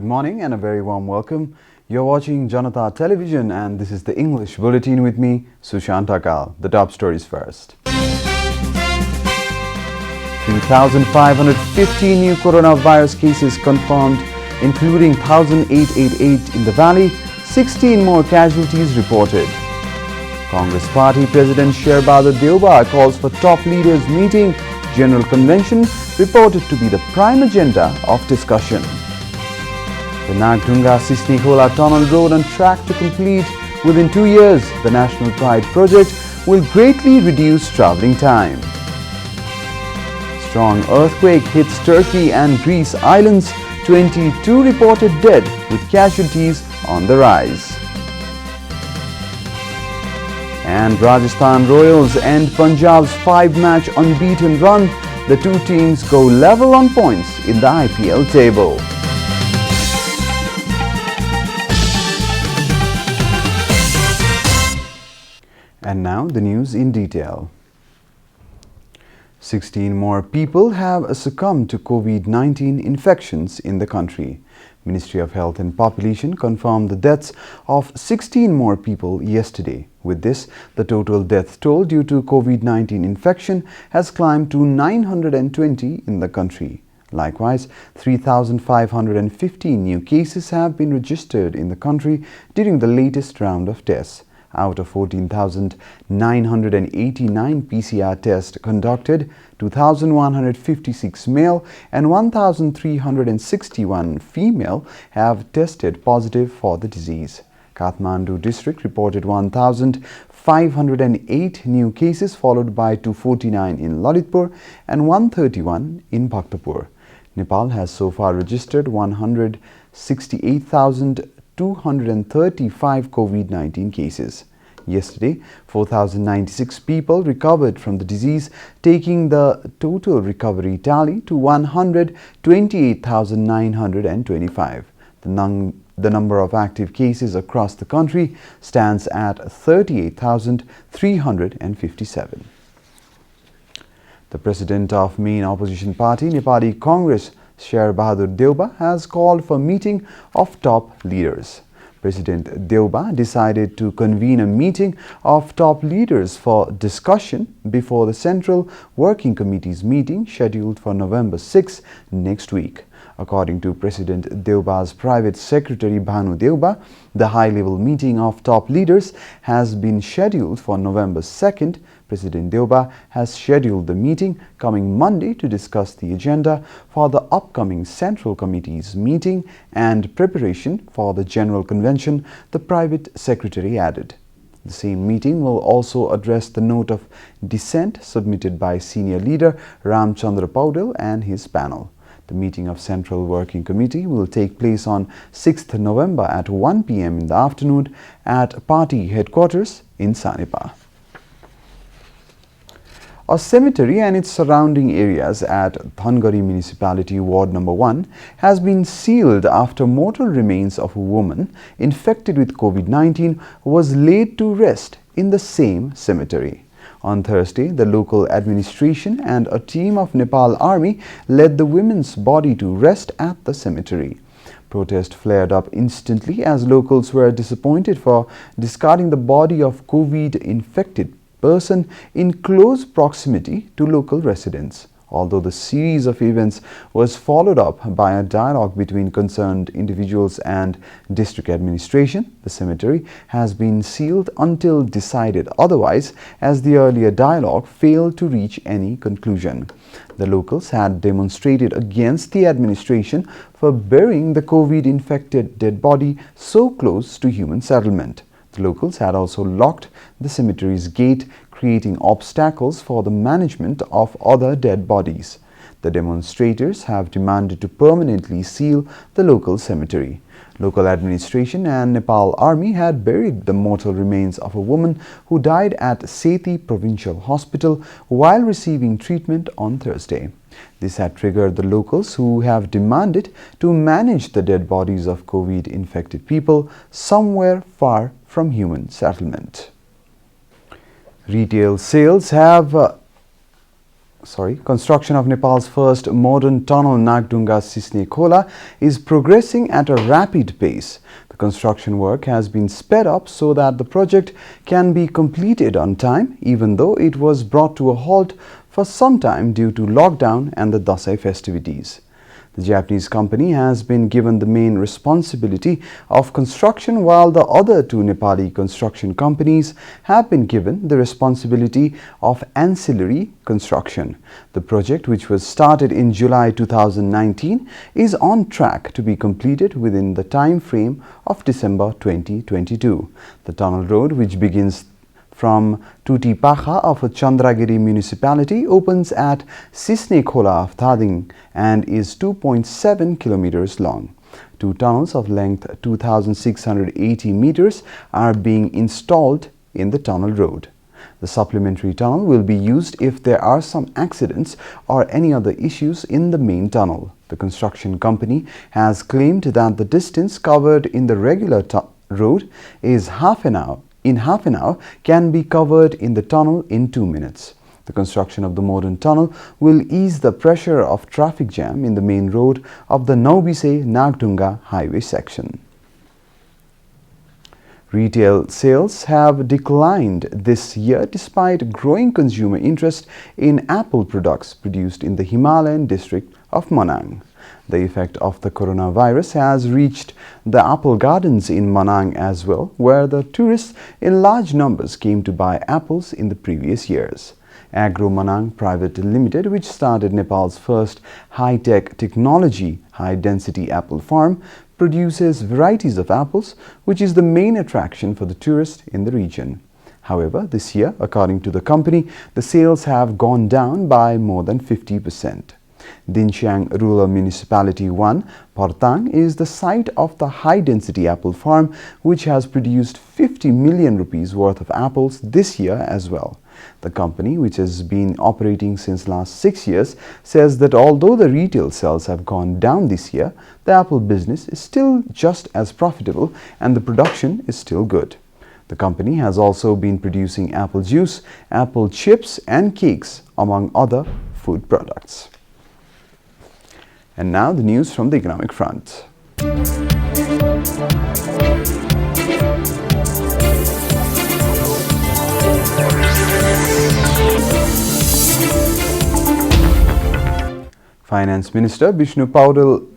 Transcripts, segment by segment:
Good morning and a very warm welcome. You're watching Janata Television and this is the English Bulletin with me, Sushant. The top stories first. 3,550 new coronavirus cases confirmed, including 1,888 in the valley, 16 more casualties reported. Congress Party President Sher Deuba calls for top leaders meeting. General Convention reported to be the prime agenda of discussion. The Nagdunga-Sisnikhola Tunnel Road on track to complete within 2 years. The National Pride project will greatly reduce travelling time. Strong earthquake hits Turkey and Greece islands. 22 reported dead with casualties on the rise. And Rajasthan Royals end Punjab's 5-match unbeaten run. The two teams go level on points in the IPL table. And now the news in detail. 16 more people have succumbed to COVID-19 infections in the country. Ministry of Health and Population confirmed the deaths of 16 more people yesterday. With this, the total death toll due to COVID-19 infection has climbed to 920 in the country. Likewise, 3,515 new cases have been registered in the country during the latest round of tests. Out of 14,989 PCR tests conducted, 2,156 male and 1,361 female have tested positive for the disease. Kathmandu district reported 1,508 new cases, followed by 249 in Lalitpur and 131 in Bhaktapur. Nepal has so far registered 168,235 COVID-19 cases. Yesterday, 4,096 people recovered from the disease, taking the total recovery tally to 128,925. The number of active cases across the country stands at 38,357. The president of main opposition party, Nepali Congress, Sher Deuba, has called for meeting of top leaders. President Deuba decided to convene a meeting of top leaders for discussion before the Central Working Committee's meeting scheduled for November 6 next week. According to President Deuba's private secretary Bhanu Deuba, the high-level meeting of top leaders has been scheduled for November 2nd. President Deuba has scheduled the meeting coming Monday to discuss the agenda for the upcoming Central Committee's meeting and preparation for the General Convention, the private secretary added. The same meeting will also address the note of dissent submitted by senior leader Ramchandra Paudel and his panel. The meeting of Central Working Committee will take place on 6th November at 1 p.m. in the afternoon at party headquarters in Sanipa. A cemetery and its surrounding areas at Thangari Municipality Ward No. 1 has been sealed after mortal remains of a woman infected with COVID-19 was laid to rest in the same cemetery. On Thursday, the local administration and a team of Nepal Army led the woman's body to rest at the cemetery. Protest flared up instantly as locals were disappointed for discarding the body of COVID-infected person in close proximity to local residents. Although the series of events was followed up by a dialogue between concerned individuals and district administration, the cemetery has been sealed until decided otherwise, as the earlier dialogue failed to reach any conclusion. The locals had demonstrated against the administration for burying the COVID-infected dead body so close to human settlement. The locals had also locked the cemetery's gate, creating obstacles for the management of other dead bodies. The demonstrators have demanded to permanently seal the local cemetery. Local administration and Nepal Army had buried the mortal remains of a woman who died at Sethi Provincial Hospital while receiving treatment on Thursday. This had triggered the locals, who have demanded to manage the dead bodies of COVID-infected people somewhere far from human settlement. Retail sales have Construction of Nepal's first modern tunnel Nagdunga-Sisne Khola is progressing at a rapid pace. The construction work has been sped up so that the project can be completed on time, even though it was brought to a halt for some time due to lockdown and the Dasai festivities. The Japanese company has been given the main responsibility of construction, while the other two Nepali construction companies have been given the responsibility of ancillary construction. The project, which was started in July 2019, is on track to be completed within the time frame of December 2022. The tunnel road, which begins from Tutipakha of Chandragiri municipality, opens at Sisne Khola of Thading and is 2.7 kilometers long. Two tunnels of length 2,680 meters are being installed in the tunnel road. The supplementary tunnel will be used if there are some accidents or any other issues in the main tunnel. The construction company has claimed that the distance covered in the regular road is half an hour can be covered in the tunnel in 2 minutes. The construction of the modern tunnel will ease the pressure of traffic jam in the main road of the Naubise-Nagdunga highway section. Retail sales have declined this year despite growing consumer interest in apple products produced in the Himalayan district of Manang. The effect of the coronavirus has reached the apple gardens in Manang as well, where the tourists in large numbers came to buy apples in the previous years. Agro Manang Private Limited, which started Nepal's first high-tech technology high-density apple farm, produces varieties of apples, which is the main attraction for the tourists in the region. However, this year, according to the company, the sales have gone down by more than 50%. Dinsiang Rural Municipality 1, Partang, is the site of the high-density apple farm, which has produced 50 million rupees worth of apples this year as well. The company, which has been operating since last 6 years, says that although the retail sales have gone down this year, the apple business is still just as profitable and the production is still good. The company has also been producing apple juice, apple chips and cakes, among other food products. And now the news from the economic front. Finance Minister Vishnu Paudel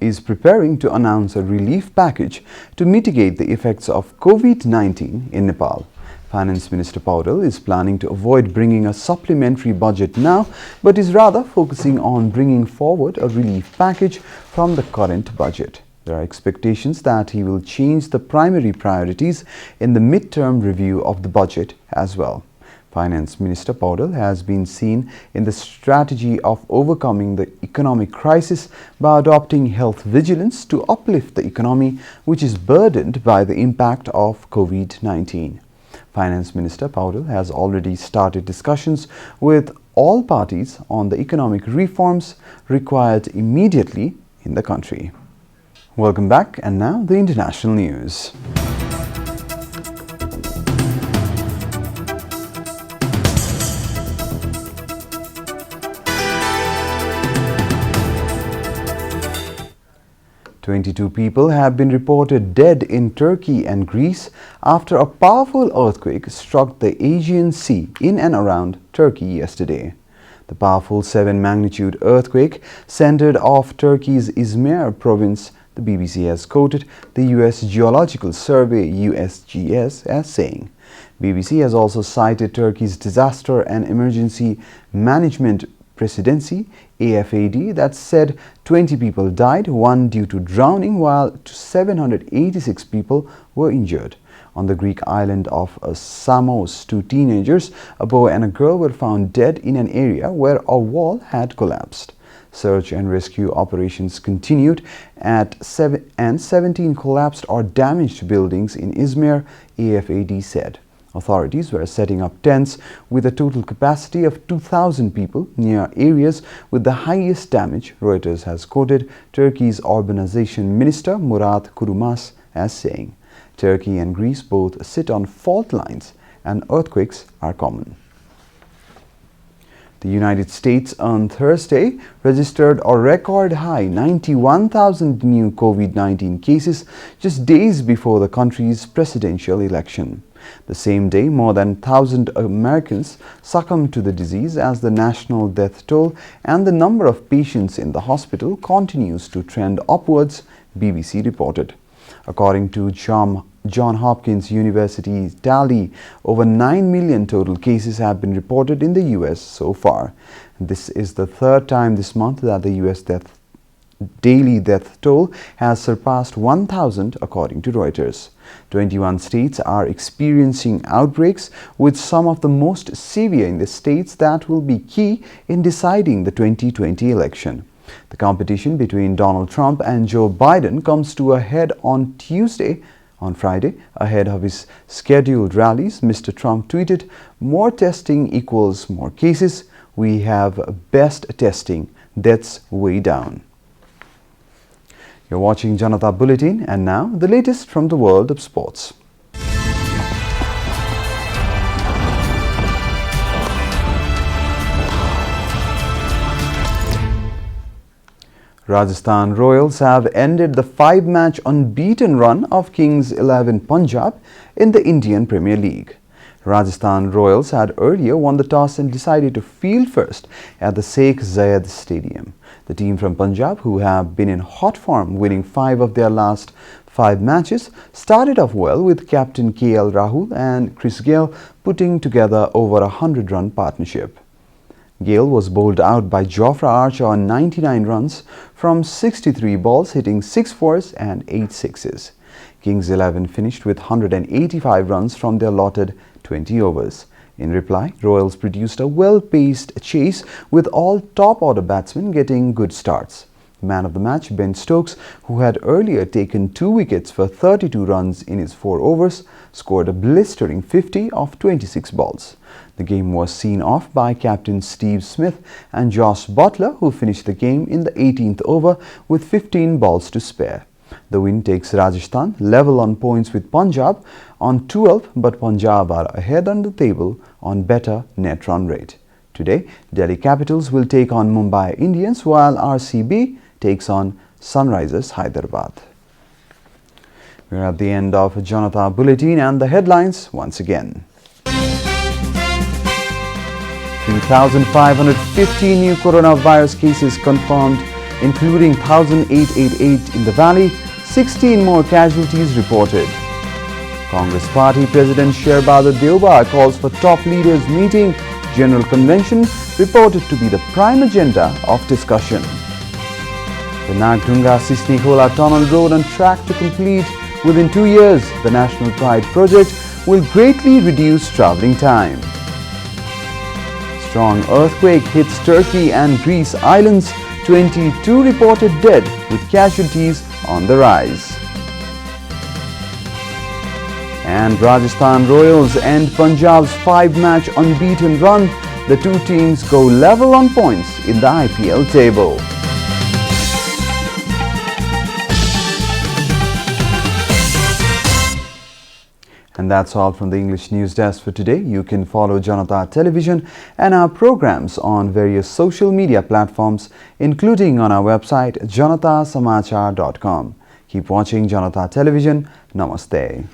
is preparing to announce a relief package to mitigate the effects of COVID-19 in Nepal. Finance Minister Paudel is planning to avoid bringing a supplementary budget now, but is rather focusing on bringing forward a relief package from the current budget. There are expectations that he will change the primary priorities in the mid-term review of the budget as well. Finance Minister Paudel has been seen in the strategy of overcoming the economic crisis by adopting health vigilance to uplift the economy, which is burdened by the impact of COVID-19. Finance Minister Paudel has already started discussions with all parties on the economic reforms required immediately in the country. Welcome back, and now the international news. Twenty-two people have been reported dead in Turkey and Greece after a powerful earthquake struck the Aegean Sea in and around Turkey yesterday. The powerful 7-magnitude earthquake centered off Turkey's Izmir province. The BBC has quoted the US Geological Survey (USGS) as saying. BBC has also cited Turkey's Disaster and Emergency Management Presidency (AFAD) that said 20 people died, one due to drowning, while 786 people were injured. On the Greek island of Samos, 2 teenagers, a boy and a girl, were found dead in an area where a wall had collapsed. Search and rescue operations continued and 17 collapsed or damaged buildings in Izmir, AFAD said. Authorities were setting up tents with a total capacity of 2,000 people near areas with the highest damage, Reuters has quoted Turkey's Urbanization Minister Murat Kurumaz as saying. Turkey and Greece both sit on fault lines and earthquakes are common. The United States on Thursday registered a record high 91,000 new COVID-19 cases just days before the country's presidential election. The same day, more than 1,000 Americans succumbed to the disease as the national death toll and the number of patients in the hospital continues to trend upwards, BBC reported. According to Johns Hopkins University's tally, over 9 million total cases have been reported in the US so far. This is the third time this month that the US daily death toll has surpassed 1,000 according to Reuters. 21 states are experiencing outbreaks, with some of the most severe in the states that will be key in deciding the 2020 election. The competition between Donald Trump and Joe Biden comes to a head on Friday, ahead of his scheduled rallies. Mr. Trump tweeted, "More testing equals more cases. We have best testing. Deaths way down." You're watching Janata Bulletin, and now the latest from the world of sports. Rajasthan Royals have ended the 5-match unbeaten run of Kings 11 Punjab in the Indian Premier League. Rajasthan Royals had earlier won the toss and decided to field first at the Sheikh Zayed Stadium. The team from Punjab, who have been in hot form, winning 5 of their last 5 matches, started off well with captain KL Rahul and Chris Gayle putting together over a 100-run partnership. Gayle was bowled out by Jofra Archer on 99 runs from 63 balls, hitting 6 fours and 8 sixes. Kings 11 finished with 185 runs from their allotted 20 overs. In reply, Royals produced a well-paced chase with all top-order batsmen getting good starts. Man of the match, Ben Stokes, who had earlier taken 2 wickets for 32 runs in his 4 overs, scored a blistering 50 off 26 balls. The game was seen off by captain Steve Smith and Josh Buttler, who finished the game in the 18th over with 15 balls to spare. The win takes Rajasthan level on points with Punjab on 12, but Punjab are ahead on the table on better net run rate. Today, Delhi Capitals will take on Mumbai Indians, while RCB takes on Sunrisers Hyderabad. We're at the end of Janata Bulletin, and the headlines once again. 3,550 new coronavirus cases confirmed, including 1,888 in the valley, 16 more casualties reported. Congress Party President Sher Bahadur Deuba calls for top leaders meeting. General Convention reported to be the prime agenda of discussion. The Nagdunga-Sisnikhola Tunnel Road on track to complete within 2 years. The National Pride project will greatly reduce travelling time. Strong earthquake hits Turkey and Greece islands. 22 reported dead, with casualties on the rise. And Rajasthan Royals end Punjab's 5-match unbeaten run. The two teams go level on points in the IPL table. And that's all from the English News Desk for today. You can follow Janata Television and our programs on various social media platforms, including on our website janatasamachar.com. Keep watching Janata Television. Namaste.